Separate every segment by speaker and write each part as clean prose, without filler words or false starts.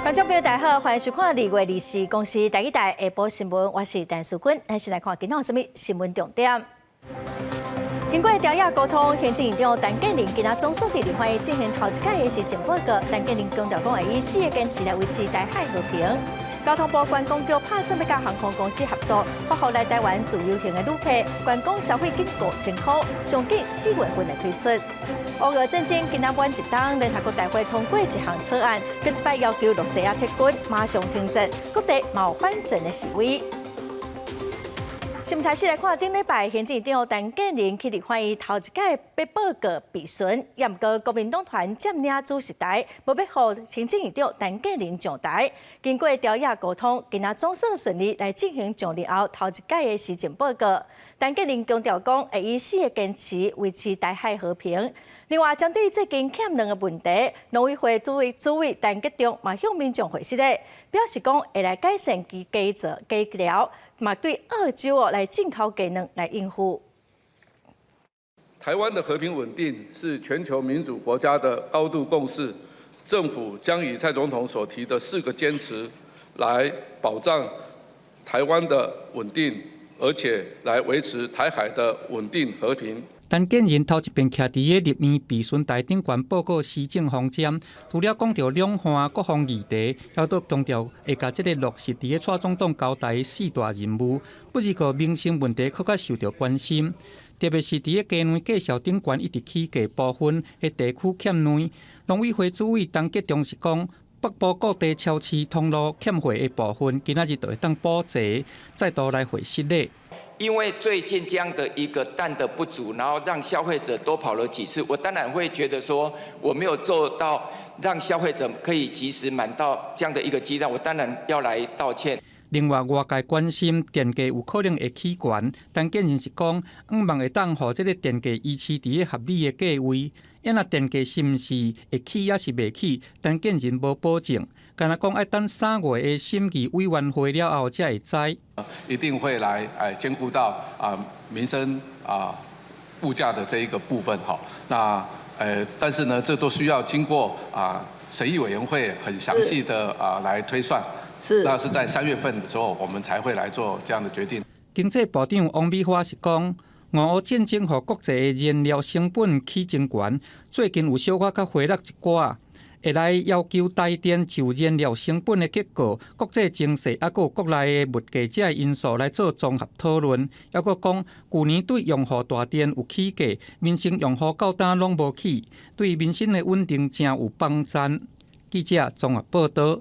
Speaker 1: 观众朋友，大家好，欢迎收看2月24公司第一台下晡新闻，我是陈淑君。咱先来看今天有什么新闻重点。经过调研沟通，行政院长陈建仁今仔总算伫立法院进行头一届的施政报告。陈建仁强调讲，会以4个坚持来维持台海和平。交通部观光局拍算要甲航空公司合作，发放来台湾自由行的旅客观光消费金5000块，上紧4月份来推出。乌俄战争今仔晚一档，联合国大会通过一项草案，佮一摆要求罗西亚撤军，马上停战，各地冒反战的示威。新台市来看，顶礼拜行政院长陈建仁去立法院头一届被报告备询，也毋过国民党团占领主席台，无要互行政院长陈建仁上台。经过调研沟通，今仔总算顺利来进行上日后头一届的施政报告。陈建仁强调讲，会以4个坚持维持台海和平。另外，针对最近欠粮的问题，农委会主委陈吉仲嘛向民众回信咧，表示讲会来改善其鸡疗，嘛对澳洲来进口鸡卵来应付。
Speaker 2: 台湾的和平稳定是全球民主国家的高度共识，政府将以蔡总统所提的4个坚持来保障台湾的稳定，而且来维持台海的稳定和平。
Speaker 3: 陈建仁头一遍徛伫个立院备询台顶悬报告施政方针，除了讲到两岸各方议题，还都强调会甲这个落实伫个蔡总统交代的4大任务，不是个民生问题，更较受到关心。特别是伫个鸡卵价销顶悬一直起价部分的地区欠卵，农委会主委陈吉仲是讲，北部各地超市通路欠货的部分，今仔日就会当补齐，再度来回信咧。
Speaker 4: 因为最近这样的一个蛋的不足，然后让消费者多跑了几次，我当然会觉得说我没有做到让消费者可以及时买到这样的一个鸡蛋，我当然要来道歉。
Speaker 3: 另外，外界关心电价有可能会起悬，但建仁是讲，望会当互这个电价维持伫个合理的价位。若电价是毋是会起，也是袂起，但建仁无保证。敢若讲要等3月的审议委员会了后才会知。
Speaker 2: 一定会来兼顾到民生物价的这一个部分哈。那但是呢，这都需要经过审议委员会很详细的来推算。是。那是在3月份的时候，我们才会来做这样的决定。
Speaker 3: 经济部长王美花是讲，俄乌战争和国际的燃料成本起真悬，最近有小可较回落一寡。会来要求台电就燃料成本的结果、国际情势，还有国内的物价这因素来做综合讨论。还佫讲，去年对用户大电有起价，民生用户到今拢无起，对民生的稳定真有帮助。记者综合报道。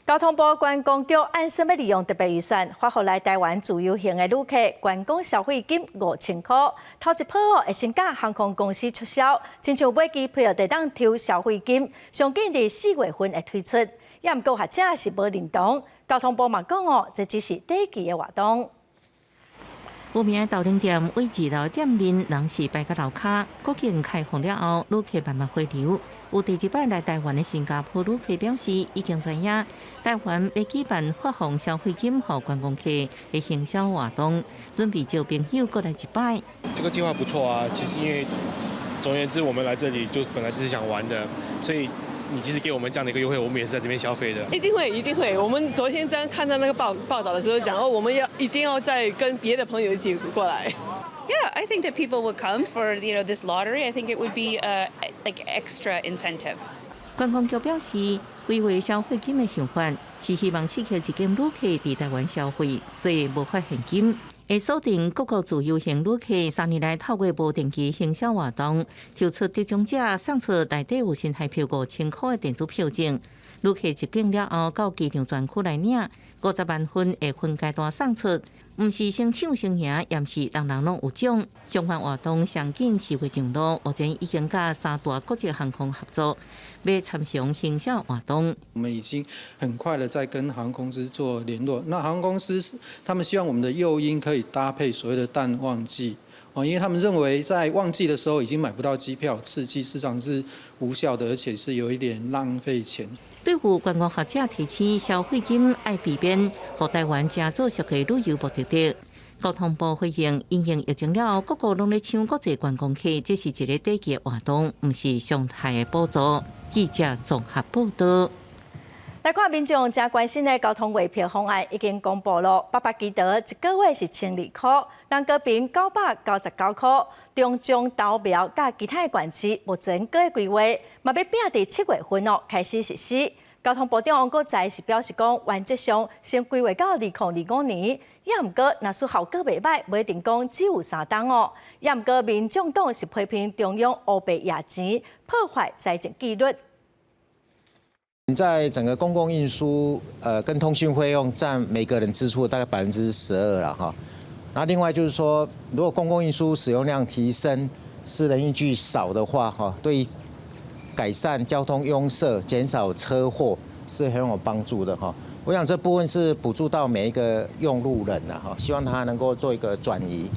Speaker 1: 交通部观光局按说要利用特别预算，发放来台湾自由行的旅客观光消费金5000块。头一波会先甲航空公司促销，亲像买机票得当抽消费金，上紧伫4月份会推出。也毋过学者是无认同。交通部嘛讲这只是短期的活动。
Speaker 5: 有名的豆奶店位置楼店面，人是摆到楼骹。国境开放了后，旅客慢慢回流。有第一摆来台湾的新加坡旅客表示，已经知影台湾要举办发放消费金予观光客的行销活动，准备招朋友过来一摆。
Speaker 6: 这个计划不错啊，其实因为总而言之，我们来这里就本来就是想玩的，所以你其实给我们这样的一个优惠，我们也是在这边消费的。
Speaker 7: 一定会，一定会。我们昨天这样看到那个报道的时候讲，我们一定要再跟别的朋友一起过来。
Speaker 8: Yeah, I think that people would come for this lottery. I think it would be like extra incentive.
Speaker 5: 观光局表示，规划消费金的想法是希望刺激一间旅客伫台湾消费，所以无发现金。会锁定各国自由行旅客3年来透过无定期行销活动，抽出得奖者送出内底有新台票5000块的电子票证。旅客入境了后，到机场专区来领50万份，会分阶段送出。毋是先抢先赢，也毋是人人拢有奖。相关活动上紧4月上路，目前已经甲3大国际航空合作，要参详行销活动。
Speaker 9: 我们已经很快的在跟航空公司做联络。那航空公司他们希望我们的诱因可以搭配所谓的淡旺季。因为他们认为在旺季的时候已经买不到机票，刺激市场是无效的，而且是有一点浪费钱。
Speaker 5: 对于观光学者提醒，消费金爱避免，和台湾正做熟的旅游目的地。交通部回应，因应疫情了后，各国拢咧抢国际观光客，这是一个短期的活动，毋是常态的补助。记者综合报道。
Speaker 1: 来看民众真关心的交通月票方案已经公布了，800几道，一个月是1200块，人高频999块，中中豆苗甲其他县市目前各个规划，嘛要拼伫7月份开始实施。交通部长王国材是表示讲，原则上先规划到2025年，也毋过若是效果袂歹，不一定讲只有3档哦。也毋过民众党是批评中央乌白野钱，破坏财政纪律。
Speaker 10: 在整个公共运输，跟通讯费用占每个人支出大概12%了哈。那另外就是说，如果公共运输使用量提升，私人运具少的话，哈，对改善交通拥塞、减少车祸是很有帮助的哈。我想这部分是补助到每一个用路人了哈，希望他能够做一个转移。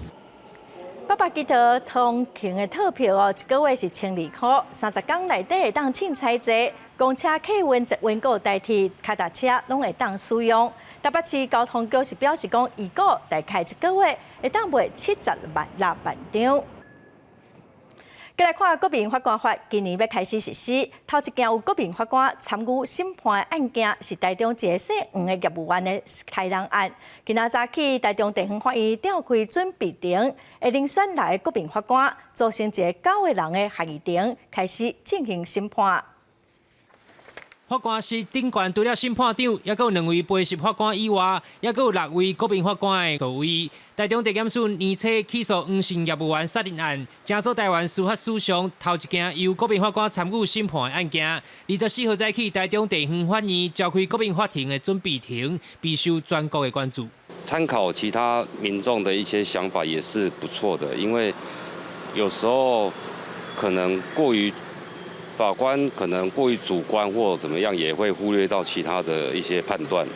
Speaker 1: 800几套通勤的套票哦，一个月是1200块，30天内底会当凊彩坐。公车客运捷运购代替脚踏车，拢会当使用。台北市交通局是表示讲，如果大概一个月会当卖70万6万张。再来看国民法官法，今年要开始实施。头一件有国民法官参与审判的案件，是台中一个姓黄的业务员的杀人案。今仔早起，台中地方法院召开准备庭，会遴选6个国民法官，组成一个9个人的协议庭，开始进行审判。
Speaker 11: 法官室顶悬除了审判长，也有2位陪审法官以外，也有6位国民法官的座位。台中地检署年初起诉黄姓业务员杀人案，正做台湾司法史上头一件由国民法官参与审判的案件。24号早起，台中地方法院召开国民法庭的准备庭，备受全国的关注。
Speaker 12: 参考其他民众的一些想法也是不错的，因为有时候可能法官可能过于主观或怎么样，也会忽略到其他的一些判断。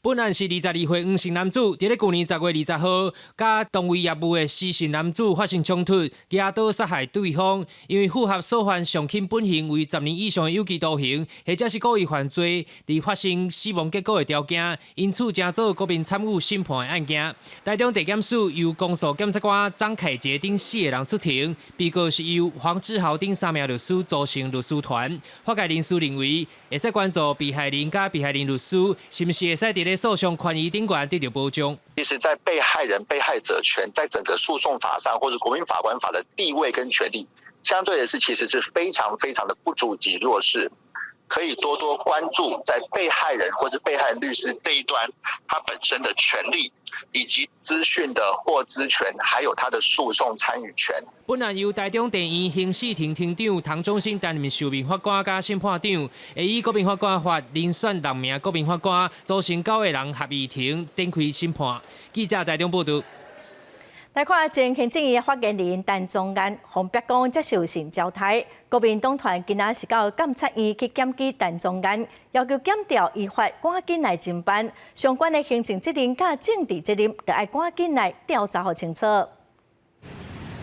Speaker 11: 本案是22岁黄姓男子，伫咧去年10月20号，甲同为业务的施姓男子发生冲突，拿刀杀害对方。因为符合所犯上轻本刑为10年以上的有期徒刑，或者是故意犯罪而发生死亡结果的条件，因此正做国民参与审判的案件。台中地检署由公诉检察官张凯杰等4个人出庭，被告是由黄志豪等3名律师组成律师团。法界人士认为，会使关注被害人甲被害人律师是毋是会使伫咧诉讼权益顶悬得到保障。
Speaker 13: 其实，在被害人、被害者权在整个诉讼法上，或者国民法官法的地位跟权利，相对的是其实是非常非常的不足及弱势。可以多多关注在被害人或者被害人律师这一端，他本身的权利，以及资讯的获知权，还有他的诉讼参与权。
Speaker 11: 本案由台中地院刑事庭庭长唐忠信担任受命法官加审判长，会以国民法官法遴选6名国民法官，组成9个人合议庭，展开审判。记者台中报道。
Speaker 1: 来看前行政院的发言人陈宗彦洪别讲接受性交代，国民党团今仔是到监察院去检举陈宗彦，要求检调依法赶紧来侦办相关的行政责任甲政治责任，就要赶紧来调查好清楚。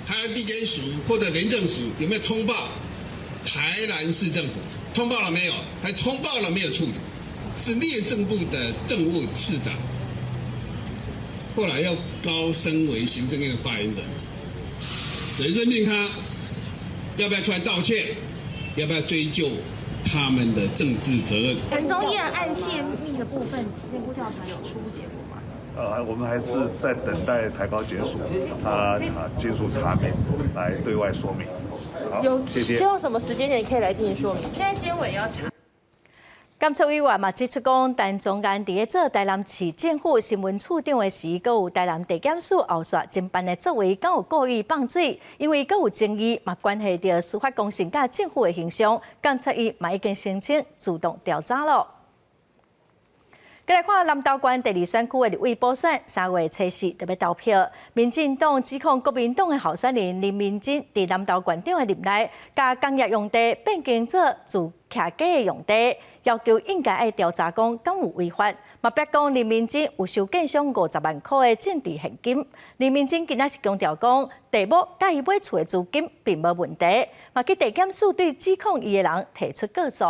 Speaker 14: 台湾地检署或者廉政署有没有通报台南市政府？通报了没有？还通报了没有处理？是内政部的政务次长。后来要高升为行政院的发言人，谁任命他？要不要出来道歉？要不要追究他们的政治责任？
Speaker 15: 陈宗彦案泄密的部分，内部调查有初步结果吗？
Speaker 16: 我们还是在等待台高检署他技术查明来对外说明。好，谢谢。
Speaker 15: 希望什么时间点可以来进行说明？现在监委要查。
Speaker 1: 监察委员嘛指出讲，陈宗彦伫咧做台南市政府新闻处长的时，阁有台南地检署后续侦办的作为，敢有故意放水，因为阁有争议，嘛关系到司法公信甲政府的形象，监察院嘛已经申请主动调查了。再来看南投县第2选区的立委补选，3月初4特别投票。民进党指控国民党的候选人林明珍伫南投县长的任内，把工业用地变更做住徛家的用地，要求应该要调查讲敢有违法。嘛，别讲林明珍有收建商50万块的政治现金。林明珍今仔是强调讲，地某甲伊买厝的资金并无问题，嘛去地检署对指控伊的人提出告诉。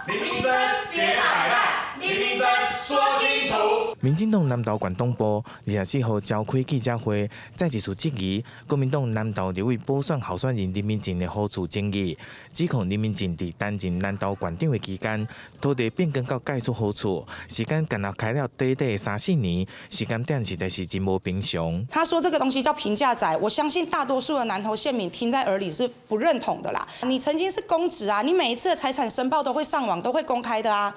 Speaker 17: 林明珍别摆烂，林明珍说清楚。民进党南投县党部24号召开记者会，再一次质疑国民党南投立委补选候选人林明进的好处争议，指控林明进伫担任南投县长的期间，土地变更到介出好处，时间干那开了短短3-4年，时间点实在是真无平常。
Speaker 18: 他说这个东西叫平价宅，我相信大多数的南投县民听在耳里是不认同的啦。你曾经是公职啊，你每一次的财产申报都会上网，都会公开的啊。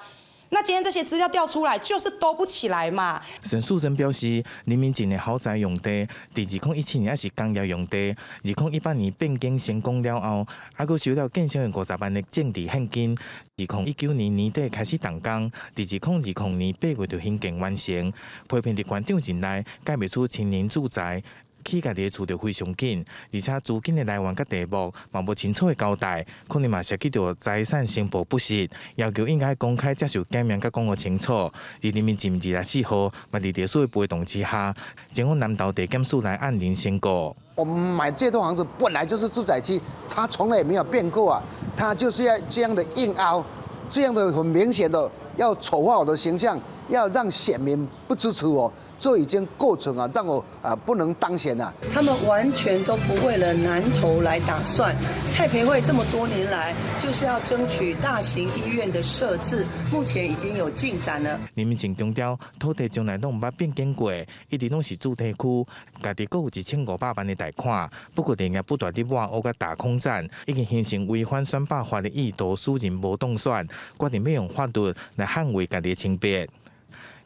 Speaker 18: 那今天这些资料调出来，就是兜不起来嘛。
Speaker 17: 陈树贞表示，林明进的豪宅用地，伫2017年也是工业用地，2018年变更成功了后，还佫收了建商的50万的政治现金。2019年年底开始动工，伫2020年8月就兴建完成。批评伫县长任内盖袂出青年住宅。起家己的厝就非常紧，而且资金的来源甲题目嘛无清楚的交代，可能嘛涉及到财产申报不实，要求应该公开接受检验甲讲个清楚。而林明进24号嘛伫地署的陪同之下，前往南投地检署来按铃宣告。
Speaker 19: 我们买这栋房子本来就是住宅区，它从来也没有变过啊，它就是要这样的硬凹，这样的很明显的要丑化我的形象，要让选民不支持我。这已经构成啊，让我不能当选了。
Speaker 20: 他们完全都不为了南投来打算。蔡培慧这么多年来就是要争取大型医院的设置，目前已经有进展了。
Speaker 17: 林明进强调，土地从来都唔捌变更过，一直拢是主题区，家己佫有1500万的贷款。不过连夜不断地挖屋甲打空战，已经形成违反选罢法的意图，使人无当选，决定要用法律来捍卫家己的清白。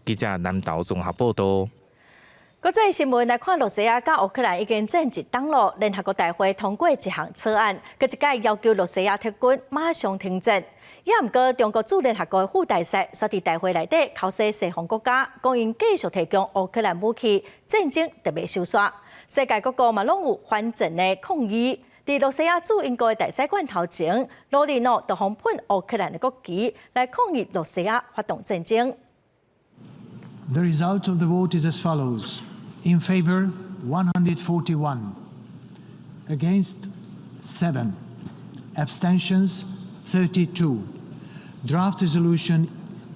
Speaker 17: 记者南投综合报道。
Speaker 1: 国际新闻来看，罗西亚甲乌克兰已经战一党咯。联合国大会通过一项草案，佮一届要求罗西亚撤军马上停战。也毋过，中国驻联合国副大使却伫大会内底敲说西方国家，讲因继续提供乌克兰武器，战争特别收煞。世界各国嘛拢有反战的抗议。伫罗西亚驻英国的大使馆头前，罗里诺就轰喷乌克兰的国旗，来抗议罗西亚发动战争。
Speaker 21: The result of the vote is as follows. In favor, 141. Against, 7. Abstentions, 32. Draft resolution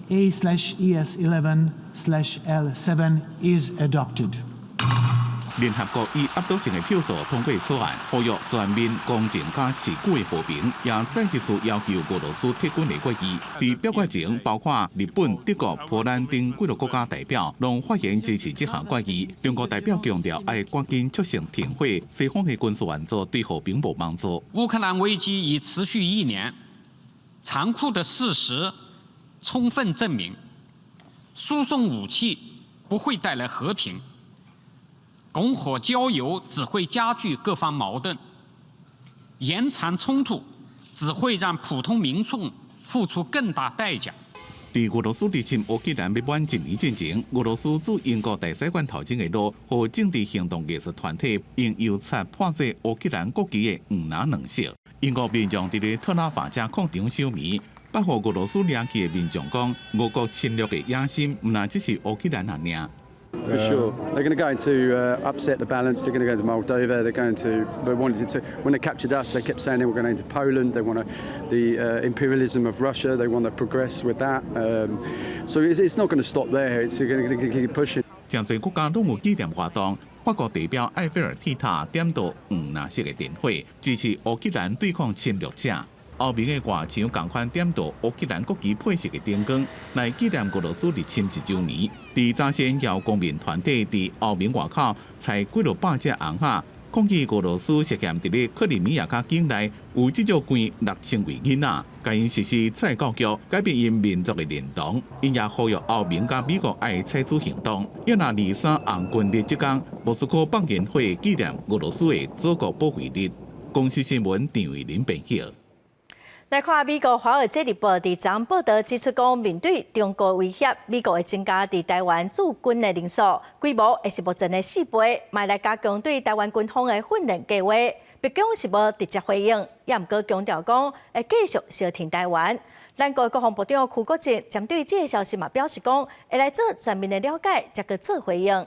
Speaker 21: A/ES11/L7 is adopted.
Speaker 22: 联合国以压倒性的票数通过草案，呼吁全面公正加持久的和平，也再一次要求俄罗斯撤军的决议。在表决前，包括日本、德国、波兰等几个国家代表拢发言支持这项决议。中国代表强调，要赶紧促成停火，西方的军事援助对和平无帮助。
Speaker 23: 乌克兰危机已持续1年，残酷的事实充分证明，输送武器不会带来和平。拱火浇油只会加剧各方矛盾，延长冲突只会让普通民众付出更大代价。
Speaker 22: 在俄罗斯入侵乌克兰要满1年之前，俄罗斯驻英国大使馆头前的路，和政治行动艺术团体用油漆破碎乌克兰国旗的5蓝2色。英国民众伫特拉法加广场守暝，巴予俄罗斯掠去的民众讲，俄国侵略的野心唔单只是乌克兰尔。
Speaker 24: For sure, they're going to go into upset the balance. They're going to go to Moldova. They wanted to when they captured us. They kept saying they were going into Poland. They want the imperialism of Russia. They want to progress with that. So it's not going to stop there. It's going to keep pushing.
Speaker 22: 真侪国家拢有纪念活动。法国代表埃菲尔铁塔点到5蓝色的电火，支持乌克兰对抗侵略者。欧盟的外墙同款点到乌克兰国旗配色的灯光，来纪念俄罗斯入侵1周年。伫早前，有公民团体伫欧盟外口采几落百只红盒，抗议俄罗斯涉嫌伫咧克里米亚卡境内有制造关6000位囡仔，甲因实施再教育，改变因民族的认同。因也呼吁欧盟甲美国爱采取行动。要拿23红军日即天，莫斯科放烟火纪念俄罗斯的祖国保卫日。公司新闻张伟林编辑。
Speaker 1: 来看美国《华尔街日报》伫昨报道指出，讲面对中国威胁，美国会增加伫台湾驻军的人数，规模也是目前的4倍，卖来加强对台湾军方的训练计划。白宫是无直接回应，也毋过强调讲会继续小挺台湾。咱国国防部长邱国正针对这个消息嘛表示讲，会来做全面的了解，才去做回应。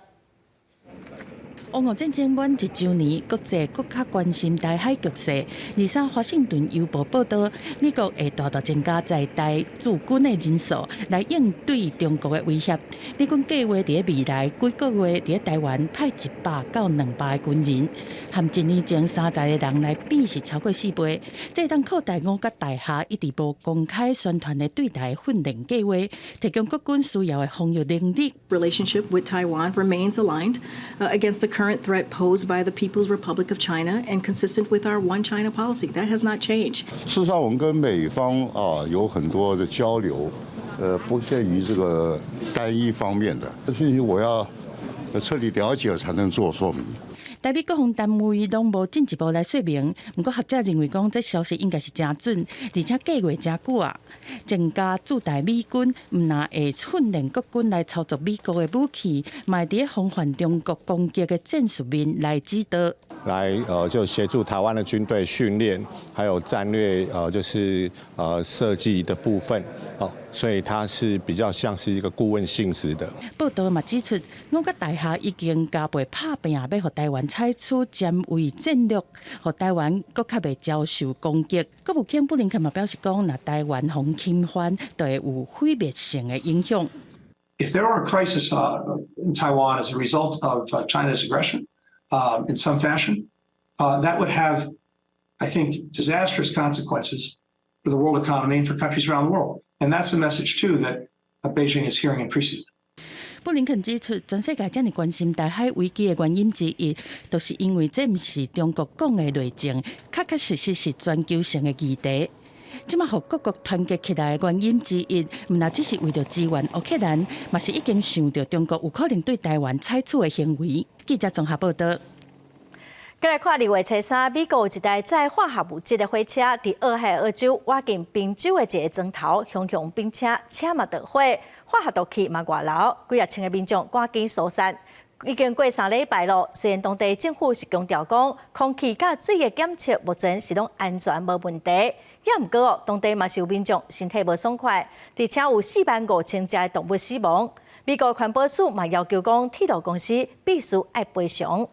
Speaker 2: 俄乌战争满1周年，国际更加关心台海局势。23华盛顿邮报报道，美国会大大增加在台驻军的人数，来应对中国的威胁。美军计划在未来几个月在台湾派100到200个军人，和1年前30个人来比是超过4倍。这当靠台五角大厦一直无公开宣传的对台训练计划，提供国军需要的防御能力。
Speaker 3: Relationship with Taiwan remains aligned against the current threat posed by the People's Republic of China and consistent with our One China policy. That has not changed.
Speaker 4: 事实上，我们跟美方有很多的交流，不限于这个单一方面的事情，我要彻底了解了才能做说明。
Speaker 2: 台美各方单位拢无进一步来说明，不过学者认为讲，这消息应该是真准，而且计划真久啊。增加驻台美军，唔但会训练国军来操作美国的武器，嘛伫防范中国攻击的战术面来指导。
Speaker 6: 来就协助台湾的军队训练，还有战略就是设计的部分，所以它是比较像是一个顾问性质的。
Speaker 2: 报道嘛指出，五角大厦已经加倍拍拼，要和台湾采取占位战略，和台湾更较袂遭受攻击。国务卿布林肯嘛表示讲，若台湾防侵犯，就会有毁灭性的影响。
Speaker 25: If there were a crisis in Taiwan as a result of China's aggression, in some fashion, that would have, I think, disastrous consequences for the world economy and for countries around the world. And that's the message, too, that Beijing is hearing increasingly.
Speaker 2: 布林肯指出，全世界这么关心台海危机的原因之一，就是因为这不是中国讲的内政，确实是全球性的议题。即马互各国团结起来的原因之一，唔那只是为了支援乌克兰，嘛是已经想到中国有可能对台湾采取的行为。记者综合报道。
Speaker 1: 再来看2月初3，美国有一台载化学物质的火车，伫俄亥俄州挖进宾州的一个庄头，向并且车嘛着火，化学毒气嘛外流，几啊千个民众赶紧疏散。已经过3礼拜咯，虽然当地政府是强调讲，空气甲水的检测目前是拢安全无问题。也毋过哦，当地嘛是有民众身体无爽快，而且有45000只动物死亡。美国环保署嘛要求讲，铁路公司必须爱赔偿。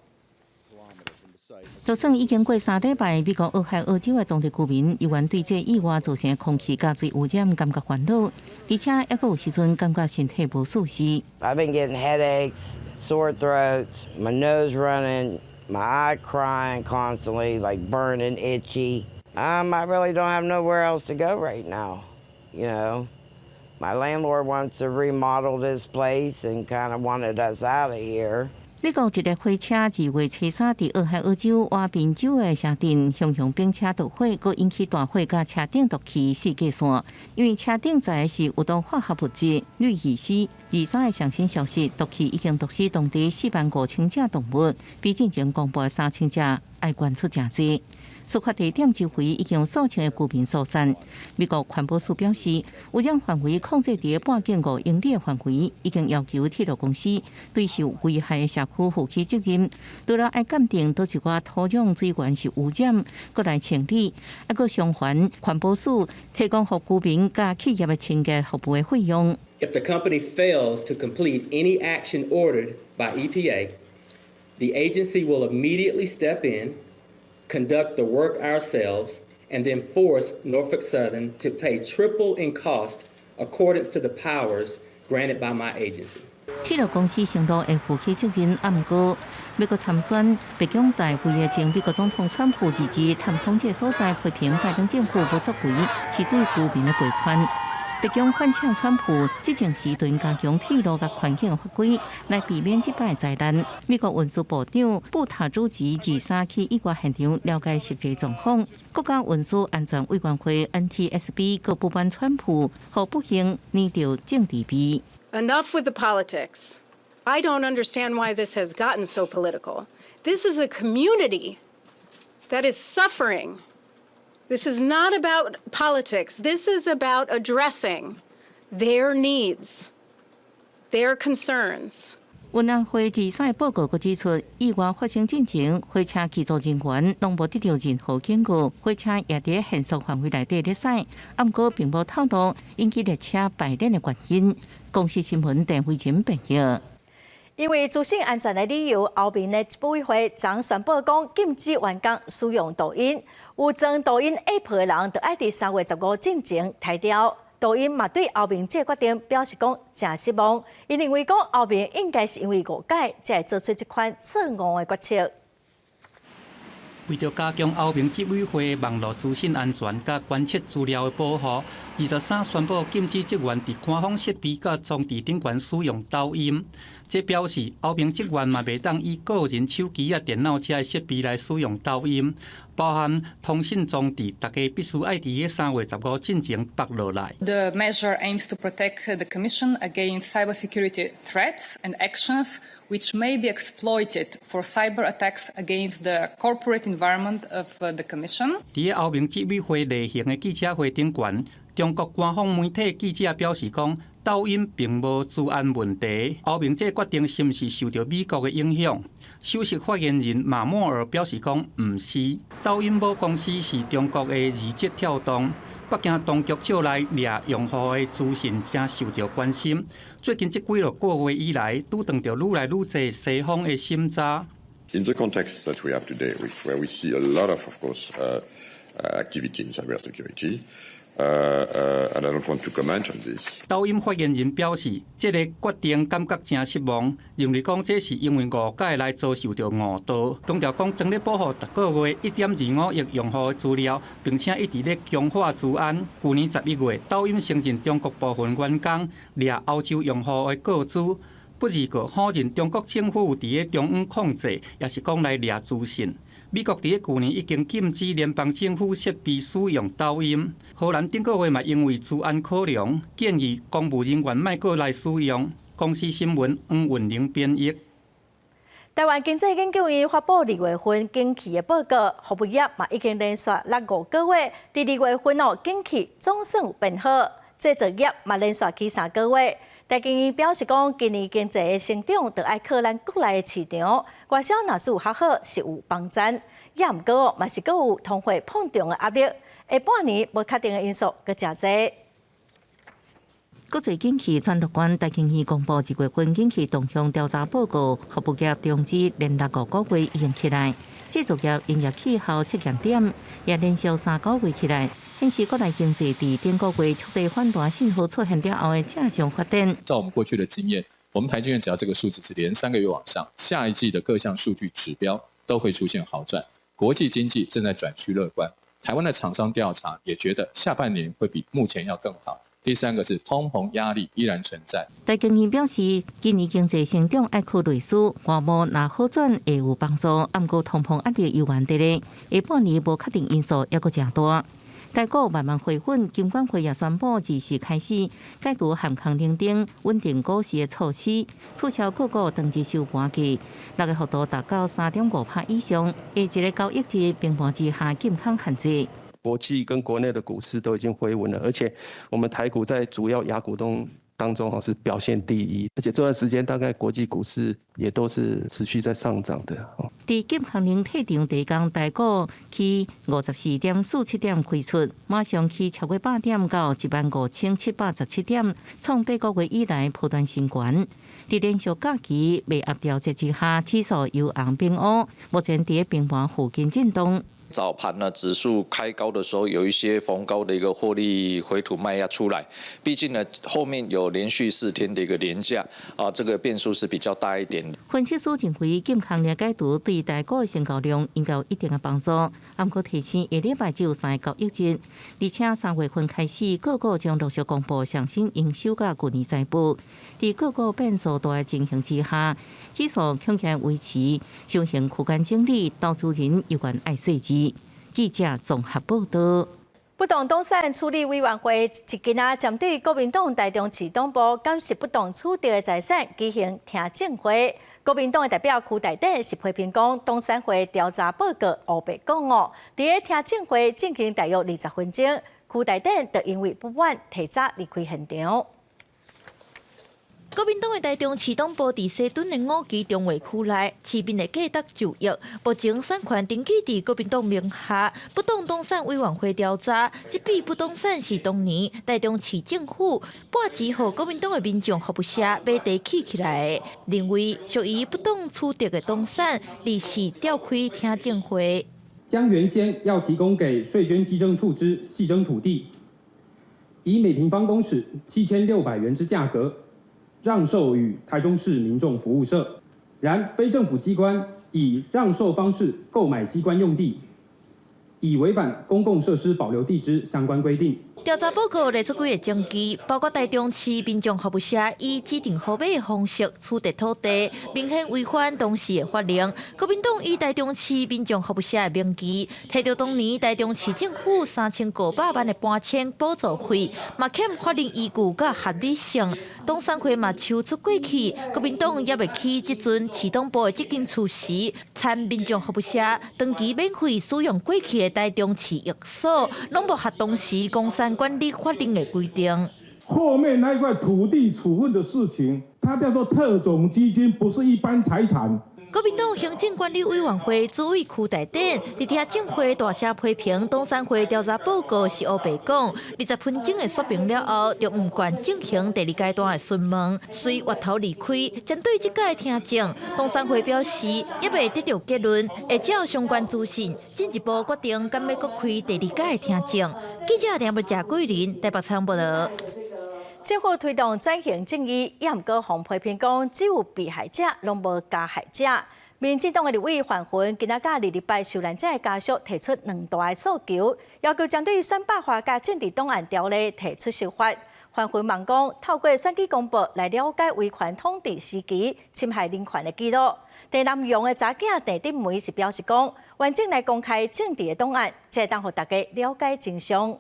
Speaker 5: 就算已经过3礼拜，美国俄亥俄州的当地居民依然对这意外造成的空气甲水污染感觉烦恼，而且还有时阵感觉身体无舒适。
Speaker 26: I've been getting headaches, sore throats, my nose running, my eye crying constantly, like burning, itchy. I really don't have nowhere else to go right now. You know, my landlord wants to remodel this place and kind of wanted us out of here.
Speaker 5: 美国一个火车2月初3伫俄亥俄州瓦宾州的城镇向并车着火，佮引起大火，甲车顶毒气四界线。因为车顶载的是有毒化学物质氯乙烯。23的上新消息，毒气已经毒死当地45000只动物，比之前公布的3000只要悬出真济。事发地点周围已经有数千个居民疏散。美国环保署表示，污染范围控制伫半径5英里的范围，已经要求铁路公司对受危害的社区负起责任。除了要鉴定倒一寡土壤水源是污染，搁来清理，还搁偿还环保署提供予居民甲企业的清洁服务的费用。
Speaker 27: If the company fails to complete any action ordered by EPA, the agency will immediately step in, conduct the work ourselves, and then force Norfolk Southern to pay triple in cost accordance to the powers granted by my agency.
Speaker 5: 铁路公司承诺会负起责任，不过美国参选白宫大会的前美国总统川普日前探访这所在，批评拜登政府无作为，是对居民的赔款。白宫欢请川普即前时段加强铁路甲环境的法规，来避免这摆灾难。美国运输部长布塔主持23去意外现场了解实际状况。国家运输安全委员会 NTSB 各部班川普，和不幸染到政治味。
Speaker 28: Enough with the politics. I don't understand why this has gotten so political. This is a community that is suffering. This is not about politics. This is about addressing their needs, their concerns.
Speaker 5: 运安会23报告指出，意外发生进前，火车机组人员拢无得到任何警告，火车也伫限速范围内底咧驶，不过并无透露引起列车排练的原因。公司新闻陈慧珍报道。
Speaker 1: 因为资讯安全的理由，后面的执委会将宣布讲禁止员工使用抖音。有装抖音 App 的人，就要伫3月15进前退掉。抖音嘛对后面这决定表示讲真失望，因认为讲后面应该是因为误解，才会做出这款错误的决策。
Speaker 7: 为着加强后面执委会网络资讯安全甲关切资料的保护，23宣布禁止职员伫官方设备甲装置顶悬使用抖音。这表示后面职员嘛袂当以个人手机啊、电脑这类设备来使用抖音，包含通讯装置，大家必须爱伫3月15进前绑落来。
Speaker 8: The measure aims to protect the Commission against cybersecurity threats and actions which may be exploited for cyber attacks against the corporate environment of the Commission.
Speaker 7: 伫后面执委会例行的记者会顶悬，中国官方媒体记者表示讲，抖音并无治安问题。后面这决定是毋是受到美国的影响？首席发言人马莫尔表示讲，毋是。抖音母公司是中国的字节跳动。北京当局借来掠用户的资讯，正受到关心。最近这几个月以来，拄碰到愈来愈多西方的审查。
Speaker 9: In the context that we have today, where we see a lot of course, activity in cybersecurity. And I don't want to comment on this.
Speaker 7: 抖音发言人表示，这个决定感觉真失望，认为讲这是因为误解来遭受到误导。强调讲，当咧保护逐个月1.25亿用户的资料，并且一直咧强化治安。去年11月，抖音承认中国部分员工掠欧洲用户的个资，不时个否认中国政府伫咧中央控制，也是讲来掠资讯。美国伫去年已经禁止联邦政府设备使用抖音。荷兰顶个月嘛，因为治安考量，建议公务人员莫过来使用。公司新闻黄韵玲编译。
Speaker 1: 台湾经济研究院发布2月份景气的报告，服务业嘛已经连续5个月，伫2月份景气总算有变好，制造业嘛连续去3个月。台经院表示讲，今年经济的成长就要靠咱国内的市场，外销若是有较好是有帮衬，也毋过嘛是阁有通货膨胀的压力。下半年无确定的因素阁真侪。
Speaker 5: 国际景气转乐观，台经院公布1月份景气动向调查报告，服务业中资连6个月已经起来，制造业营业气候测验点也连续3个月起来。显示国内经济伫顶个月触底反弹信号出现了后的正常发展。
Speaker 10: 照我们过去的经验，我们台经院只要这个数字是连3个月往上，下一季的各项数据指标都会出现好转。国际经济正在转趋乐观，台湾的厂商调查也觉得下半年会比目前要更好。第3个是通膨压力依然存在。
Speaker 5: 台经院表示，今年经济成长要靠类似，外贸若好转会有帮助，不过通膨压力犹原伫咧，下半年无确定因素也阁真大。台股慢慢回稳，金管会也宣布自时开始解除含康领等稳定股市的措施，促销个股当日收盘价，6个幅度达到3.5%以上，下一个交易日平盘之下健康限制。
Speaker 11: 国际跟国内的股市都已经回稳了，而且我们台股在主要亚股东当中是表现第一，而且这段时间大概国际股市也都是持续在上涨的。
Speaker 5: 伫金康宁退场第一天，台股去54.47点开出，马上去超过8点到15717点，创8个月以来波段新高。伫连续假期未压调节之下，指数由红变乌，目前伫平盘附近震动。
Speaker 12: 早盘呢，指数开高的时候有一些逢高的一个获利回吐卖压出来，毕竟呢后面有连续4天的一个连假啊，这个变数是比较大一点的。
Speaker 5: 分析师认为，金康宁解读对台股的成交量应该有一定的帮助，不过提醒下礼拜只有3个交易日，而且3月份开始个股将陆续公布上新营收甲去年财报，在个股变数大的情形之下，指数恐怕维持上行区间整理，投资人有关爱细节。记者综合报道。
Speaker 1: 不动东山处理委员会一今仔针对国民党台中市党部监视不当处置的财产举行听证会。国民党的代表区台长是批评讲东山会调查报告黑白讲哦。伫个听证会进行大约20分钟，区台长就因为不满提早离开现场。
Speaker 13: 国民党的台中市东部伫西屯的5期中卫区内，市民的价值就业，目前产权登记伫国民党名下。不动产委员会调查，这笔不动产是当年台中市政府拨支予国民党的民众服务社买地起来的，认为属于不当取得的动产，立时召开听证会。
Speaker 14: 将原先要提供给税捐稽征处之细征土地，以每平方公尺7600元之价格，让售予台中市民众服务社。然非政府机关以让售方式购买机关用地，已违反公共设施保留地之相关规定。
Speaker 13: 调查报告列出几个证据，包括台中市民众服务社以指定好买的方式取得土地，明显违反当时的法令。国民党以台中市民众服务社的名义，摕到当年台中市政府3500万的搬迁补助费，嘛欠法律依据甲合理性。当产会嘛抽出过去，国民党也袂起即阵市党部的执行处时，参民众服务社长期免费使用过去的台中市寓所，拢无合当时公山管理法令的规定。
Speaker 14: 后面那一块土地处分的事情，它叫做特种基金，不是一般财产。
Speaker 13: 国民党行政管理委员会主委区内顶，伫听证会大声批评东山会调查报告是黑白讲，20分钟的说明了后，就唔管进行第2阶段的询问，随月头离开。针对这届听证，东山会表示，也未得到结论，会照相关资讯进一步决定敢要搁开第2届听证。记者林不谢桂林台北采访报道。
Speaker 1: 政府推动转型正义，也毋过互批评讲，只有被害者，拢无加害者。民进党的立委范云今仔甲2礼拜受难者的家属提出2大诉求，要求针对选罢法甲政治档案条例提出修法。范云问讲，透过选举公报来了解威权统治时期侵害人权的记录。陈南勇的查囝陈德梅是表示讲，完整来公开政治的档案，才当互大家了解真相。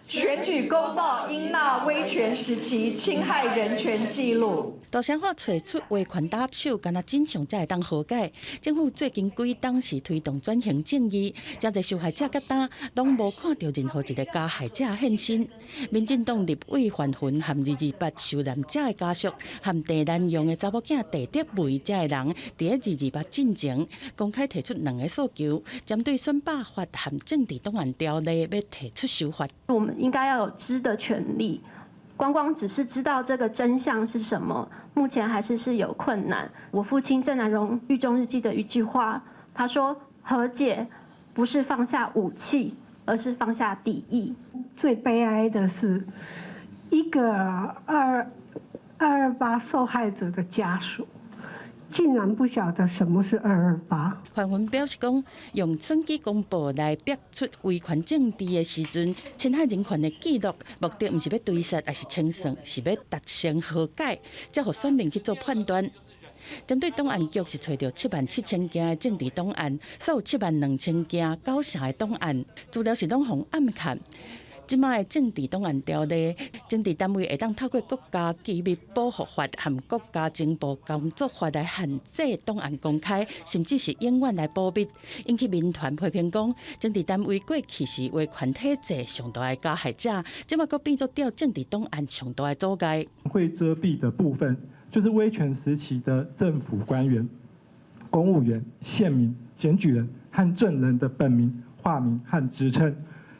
Speaker 15: 选举公报应纳威权时期侵害人权记录。
Speaker 2: 大城府找出维权打手，敢若真相才会当和解。政府最近几档是推动转型正义，真侪受害者甲单拢无看到任何一个加害者现身。民进党立委范云和228受难者的家属，和陈南勇的查某囝陈德梅这的人，伫228进前公开提出2个诉求，针对选罢法和政治档案条例要提出修法。
Speaker 16: 我们应该要有知的权利，光只是知道这个真相是什么，目前还是有困难。我父亲郑南荣狱中日记的一句话，他说：“和解不是放下武器，而是放下敌意。”
Speaker 17: 最悲哀的是，一个228受害者的家属，竟然不晓得什么是228。
Speaker 2: 范云表示讲，用选举公报来逼出威权政治的时阵，侵害人权的记录，目的不是要追杀，而是清算，是要达成和解，才互选民去做判断。针对档案局是找到77000件的政治档案，所有72000件构成的档案，资料是拢互暗藏。即卖的政治档案条例，政治单位会当透过国家机密保护法和国家情报工作法来限制档案公开，甚至是永远来保密，引起民团批评讲，政治单位过去是维权体制上大的加害者，即卖佫变作调政治档案上大的阻碍。
Speaker 18: 会遮蔽的部分，就是威权时期的政府官员、公务员、县民、检举人和证人的本名、化名和职称。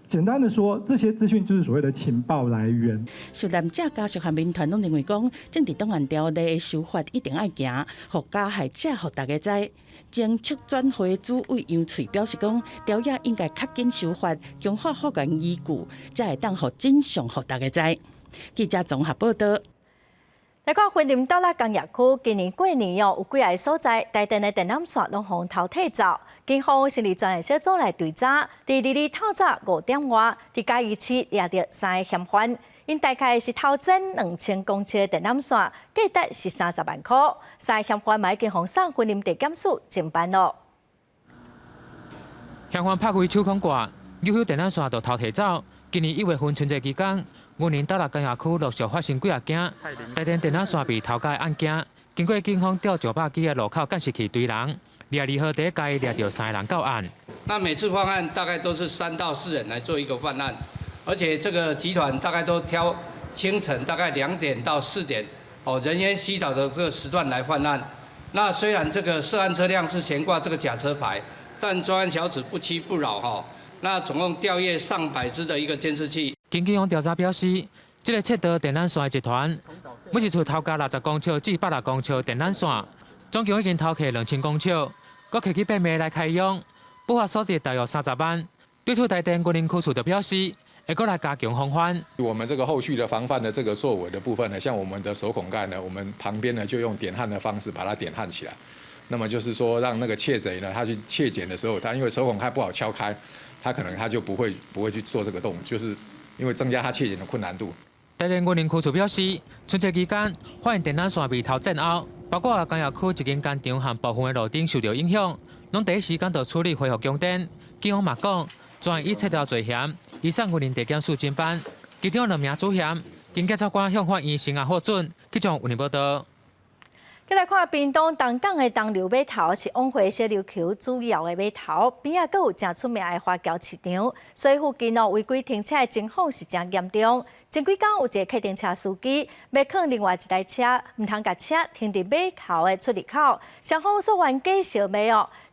Speaker 18: 简单的说，这些资讯就是所谓的情报来源。
Speaker 2: 受难者家属和民团拢认为讲，政治档案条例的修法一定要行，互加害者互大家知。前促转会主委杨翠表示讲，条例应该较紧修法，强化法源依据，才会当互真相互大家知。记者综合报道。
Speaker 1: 来看云林岛内工业区，今年过年有几个所在，台电的电缆线拢互偷摕走。警方成立专案小组来追查，伫2日透早5点外，伫嘉义市抓到3个嫌犯，因大概是偷整2000公尺的电缆线，价值是30万块。3个嫌犯嘛已经互送云林地检署侦办咯。
Speaker 19: 嫌犯拍开手控挂，有许电缆线就偷摕走。今年1月份春节期间，云林岛内工业区陆续发生几啊件台电电缆线被偷改案件。经过警方调900几个路口监视器追人，2号第一届抓到3个人到案。
Speaker 20: 那每次犯案大概都是3到4人来做一个犯案，而且这个集团大概都挑
Speaker 3: 清晨大概2点到4点，人烟稀少的这个时段来犯案。那虽然这个涉案车辆是悬挂这个假车牌，但专案小组不屈不挠那总共调阅上百支的一个监视器。
Speaker 19: 经警方调查表示，这个窃盗电缆线的集团，每一处偷加60公尺至100公尺电缆线，总共已经偷窃2000公尺，搁摕去变卖来开用，不法所得大约30万。对此，台电云林区处就表示，会过来加强防范。
Speaker 4: 我们这个后续的防范的这个作为的部分呢，像我们的手孔盖呢，我们旁边呢就用点焊的方式把它点焊起来。那么就是说，让那个窃贼呢，他去窃捡的时候，他因为手孔盖不好敲开，他可能他就不会去做这个动作，就是因为增加他窃捡的困难度。
Speaker 19: 台电云林区处表示，春节期间发现电缆线被偷剪后，包括工业区一间工厂和部分的路顶受到影响，拢第一时间就处理恢复供电。警方嘛讲，专以窃盗罪嫌移送云林地检署侦办，其中2名主嫌经检察官向法院申请获准，去将云林报道。
Speaker 1: 再来看屏东东港的东流码头是往回小琉球主要的码头，边仔阁有正出名的花桥市场，所以附近违规停车的情况是真严重。前几天有一个客停车司机要扛另外一台车，唔通把车停伫码头的出入口，双方说冤家相骂